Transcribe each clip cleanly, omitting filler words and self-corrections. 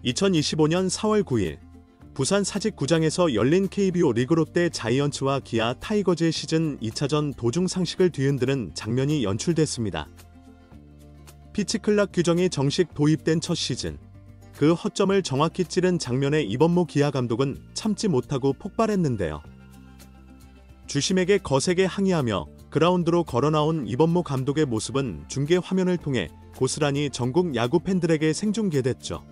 2025년 4월 9일 부산 사직구장에서 열린 KBO 리그 롯데 자이언츠와 기아 타이거즈의 시즌 2차전 도중 상식을 뒤흔드는 장면이 연출됐습니다. 피치클락 규정이 정식 도입된 첫 시즌, 그 허점을 정확히 찌른 장면에 이범모 기아 감독은 참지 못하고 폭발했는데요. 주심에게 거세게 항의하며 그라운드로 걸어나온 이범모 감독의 모습은 중계 화면을 통해 고스란히 전국 야구 팬들에게 생중계됐죠.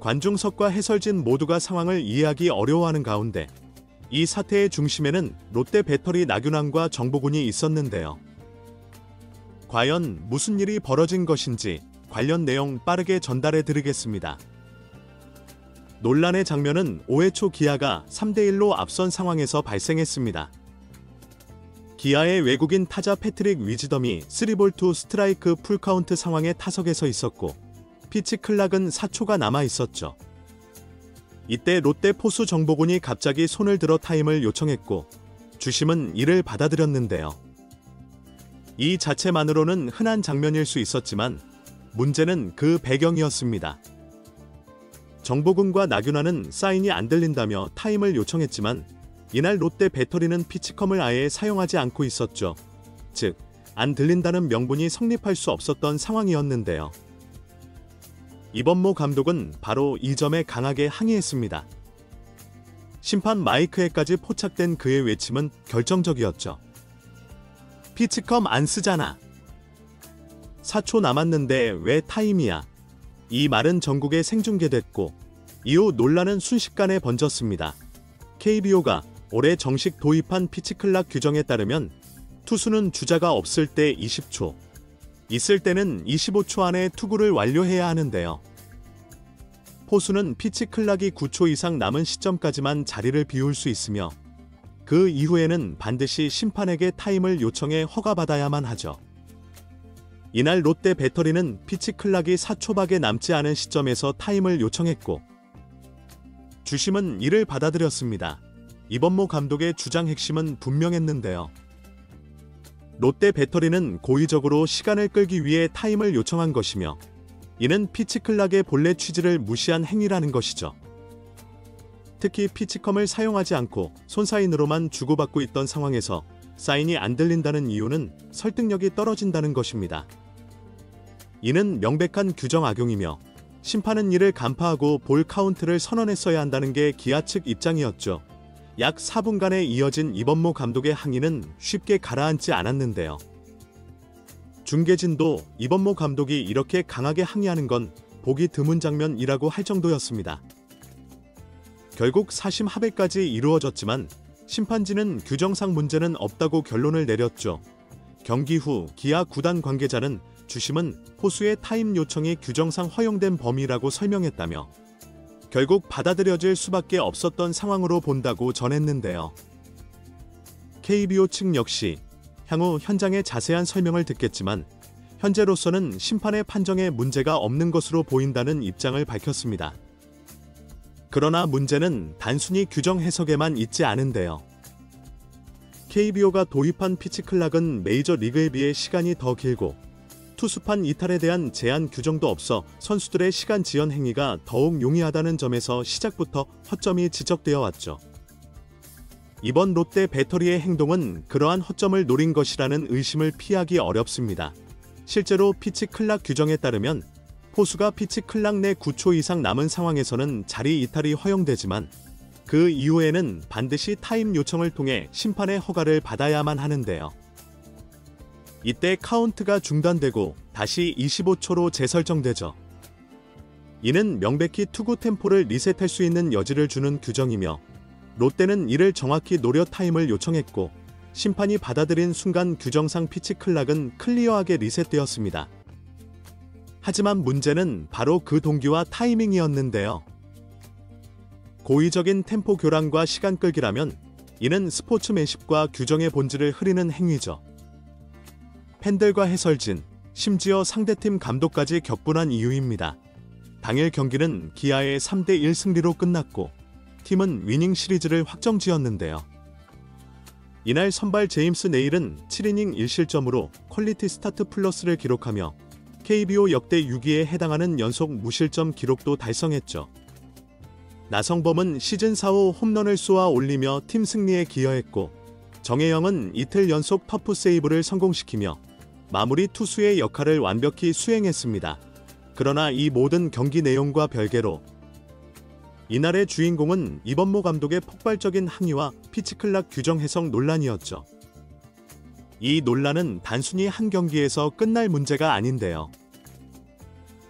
관중석과 해설진 모두가 상황을 이해하기 어려워하는 가운데 이 사태의 중심에는 롯데 배터리 나균환과 정보군이 있었는데요. 과연 무슨 일이 벌어진 것인지 관련 내용 빠르게 전달해 드리겠습니다. 논란의 장면은 5회 초 기아가 3대1로 앞선 상황에서 발생했습니다. 기아의 외국인 타자 패트릭 위즈덤이 3볼 2 스트라이크 풀카운트 상황에 타석에 서 있었고 피치클락은 4초가 남아 있었죠. 이때 롯데 포수 정보군이 갑자기 손을 들어 타임을 요청했고 주심은 이를 받아들였는데요. 이 자체만으로는 흔한 장면일 수 있었지만 문제는 그 배경이었습니다. 정보군과 나균환은 사인이 안 들린다며 타임을 요청했지만 이날 롯데 배터리는 피치컴을 아예 사용하지 않고 있었죠. 즉, 안 들린다는 명분이 성립할 수 없었던 상황이었는데요. 이범모 감독은 바로 이 점에 강하게 항의했습니다. 심판 마이크에까지 포착된 그의 외침은 결정적이었죠. 피치컴 안 쓰잖아. 4초 남았는데 왜 타임이야? 이 말은 전국에 생중계됐고 이후 논란은 순식간에 번졌습니다. KBO가 올해 정식 도입한 피치클락 규정에 따르면 투수는 주자가 없을 때 20초, 있을 때는 25초 안에 투구를 완료해야 하는데요. 포수는 피치클락이 9초 이상 남은 시점까지만 자리를 비울 수 있으며 그 이후에는 반드시 심판에게 타임을 요청해 허가받아야만 하죠. 이날 롯데 배터리는 피치클락이 4초밖에 남지 않은 시점에서 타임을 요청했고 주심은 이를 받아들였습니다. 이범모 감독의 주장 핵심은 분명했는데요. 롯데 배터리는 고의적으로 시간을 끌기 위해 타임을 요청한 것이며 이는 피치클락의 본래 취지를 무시한 행위라는 것이죠. 특히 피치컴을 사용하지 않고 손사인으로만 주고받고 있던 상황에서 사인이 안 들린다는 이유는 설득력이 떨어진다는 것입니다. 이는 명백한 규정 악용이며 심판은 이를 간파하고 볼 카운트를 선언했어야 한다는 게 기아 측 입장이었죠. 약 4분간에 이어진 이범모 감독의 항의는 쉽게 가라앉지 않았는데요. 중계진도 이범모 감독이 이렇게 강하게 항의하는 건 보기 드문 장면이라고 할 정도였습니다. 결국 사심 합의까지 이루어졌지만 심판진은 규정상 문제는 없다고 결론을 내렸죠. 경기 후 기아 구단 관계자는 주심은 포수의 타임 요청이 규정상 허용된 범위라고 설명했다며 결국 받아들여질 수밖에 없었던 상황으로 본다고 전했는데요. KBO 측 역시 향후 현장의 자세한 설명을 듣겠지만 현재로서는 심판의 판정에 문제가 없는 것으로 보인다는 입장을 밝혔습니다. 그러나 문제는 단순히 규정 해석에만 있지 않은데요. KBO가 도입한 피치클락은 메이저리그에 비해 시간이 더 길고 투수판 이탈에 대한 제한 규정도 없어 선수들의 시간 지연 행위가 더욱 용이하다는 점에서 시작부터 허점이 지적되어 왔죠. 이번 롯데 배터리의 행동은 그러한 허점을 노린 것이라는 의심을 피하기 어렵습니다. 실제로 피치클락 규정에 따르면 포수가 피치클락 내 9초 이상 남은 상황에서는 자리 이탈이 허용되지만 그 이후에는 반드시 타임 요청을 통해 심판의 허가를 받아야만 하는데요. 이때 카운트가 중단되고 다시 25초로 재설정되죠. 이는 명백히 투구 템포를 리셋할 수 있는 여지를 주는 규정이며 롯데는 이를 정확히 노려 타임을 요청했고 심판이 받아들인 순간 규정상 피치클락은 클리어하게 리셋되었습니다. 하지만 문제는 바로 그 동기와 타이밍이었는데요. 고의적인 템포 교란과 시간 끌기라면 이는 스포츠맨십과 규정의 본질을 흐리는 행위죠. 팬들과 해설진, 심지어 상대팀 감독까지 격분한 이유입니다. 당일 경기는 기아의 3대1 승리로 끝났고 팀은 위닝 시리즈를 확정지었는데요. 이날 선발 제임스 네일은 7이닝 1실점으로 퀄리티 스타트 플러스를 기록하며 KBO 역대 6위에 해당하는 연속 무실점 기록도 달성했죠. 나성범은 시즌 4호 홈런을 쏘아 올리며 팀 승리에 기여했고, 정혜영은 이틀 연속 터프 세이브를 성공시키며 마무리 투수의 역할을 완벽히 수행했습니다. 그러나 이 모든 경기 내용과 별개로 이날의 주인공은 이범모 감독의 폭발적인 항의와 피치클락 규정 해석 논란이었죠. 이 논란은 단순히 한 경기에서 끝날 문제가 아닌데요.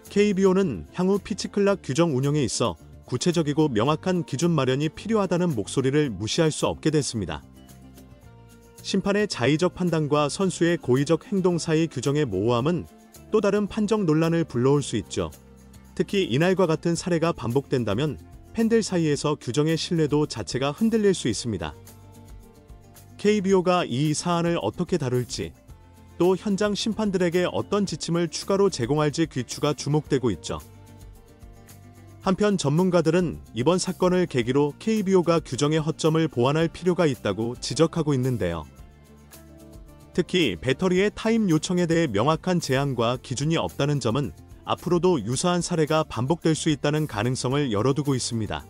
KBO는 향후 피치클락 규정 운영에 있어 구체적이고 명확한 기준 마련이 필요하다는 목소리를 무시할 수 없게 됐습니다. 심판의 자의적 판단과 선수의 고의적 행동 사이 규정의 모호함은 또 다른 판정 논란을 불러올 수 있죠. 특히 이날과 같은 사례가 반복된다면 팬들 사이에서 규정의 신뢰도 자체가 흔들릴 수 있습니다. KBO가 이 사안을 어떻게 다룰지, 또 현장 심판들에게 어떤 지침을 추가로 제공할지 귀추가 주목되고 있죠. 한편 전문가들은 이번 사건을 계기로 KBO가 규정의 허점을 보완할 필요가 있다고 지적하고 있는데요. 특히 배터리의 타임 요청에 대해 명확한 제한과 기준이 없다는 점은 앞으로도 유사한 사례가 반복될 수 있다는 가능성을 열어두고 있습니다.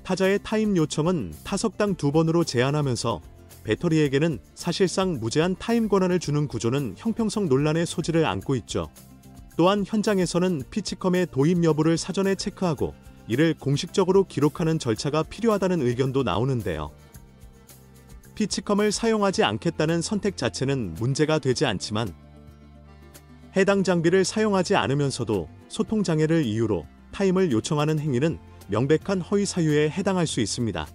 타자의 타임 요청은 타석당 2번으로 제한하면서 배터리에게는 사실상 무제한 타임 권한을 주는 구조는 형평성 논란의 소지를 안고 있죠. 또한 현장에서는 피치컴의 도입 여부를 사전에 체크하고 이를 공식적으로 기록하는 절차가 필요하다는 의견도 나오는데요. 피치컴을 사용하지 않겠다는 선택 자체는 문제가 되지 않지만 해당 장비를 사용하지 않으면서도 소통 장애를 이유로 타임을 요청하는 행위는 명백한 허위 사유에 해당할 수 있습니다.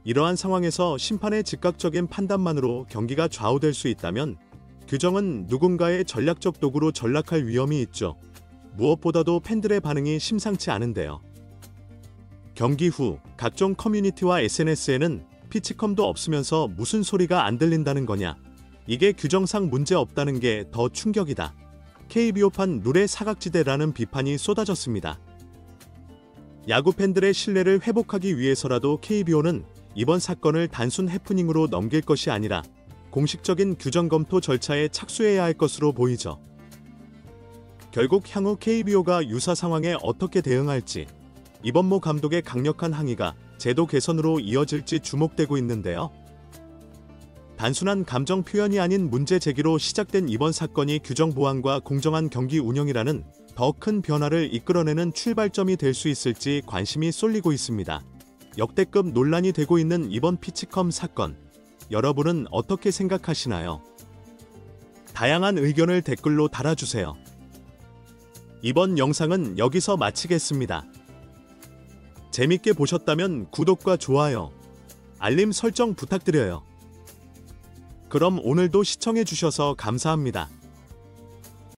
이러한 상황에서 심판의 즉각적인 판단만으로 경기가 좌우될 수 있다면 규정은 누군가의 전략적 도구로 전락할 위험이 있죠. 무엇보다도 팬들의 반응이 심상치 않은데요. 경기 후 각종 커뮤니티와 SNS에는 피치컴도 없으면서 무슨 소리가 안 들린다는 거냐, 이게 규정상 문제 없다는 게 더 충격이다, KBO판 룰의 사각지대라는 비판이 쏟아졌습니다. 야구 팬들의 신뢰를 회복하기 위해서라도 KBO는 이번 사건을 단순 해프닝으로 넘길 것이 아니라 공식적인 규정 검토 절차에 착수해야 할 것으로 보이죠. 결국 향후 KBO가 유사 상황에 어떻게 대응할지, 이범모 감독의 강력한 항의가 제도 개선으로 이어질지 주목되고 있는데요. 단순한 감정 표현이 아닌 문제 제기로 시작된 이번 사건이 규정 보완과 공정한 경기 운영이라는 더 큰 변화를 이끌어내는 출발점이 될 수 있을지 관심이 쏠리고 있습니다. 역대급 논란이 되고 있는 이번 피치컴 사건, 여러분은 어떻게 생각하시나요? 다양한 의견을 댓글로 달아주세요. 이번 영상은 여기서 마치겠습니다. 재밌게 보셨다면 구독과 좋아요, 알림 설정 부탁드려요. 그럼 오늘도 시청해주셔서 감사합니다.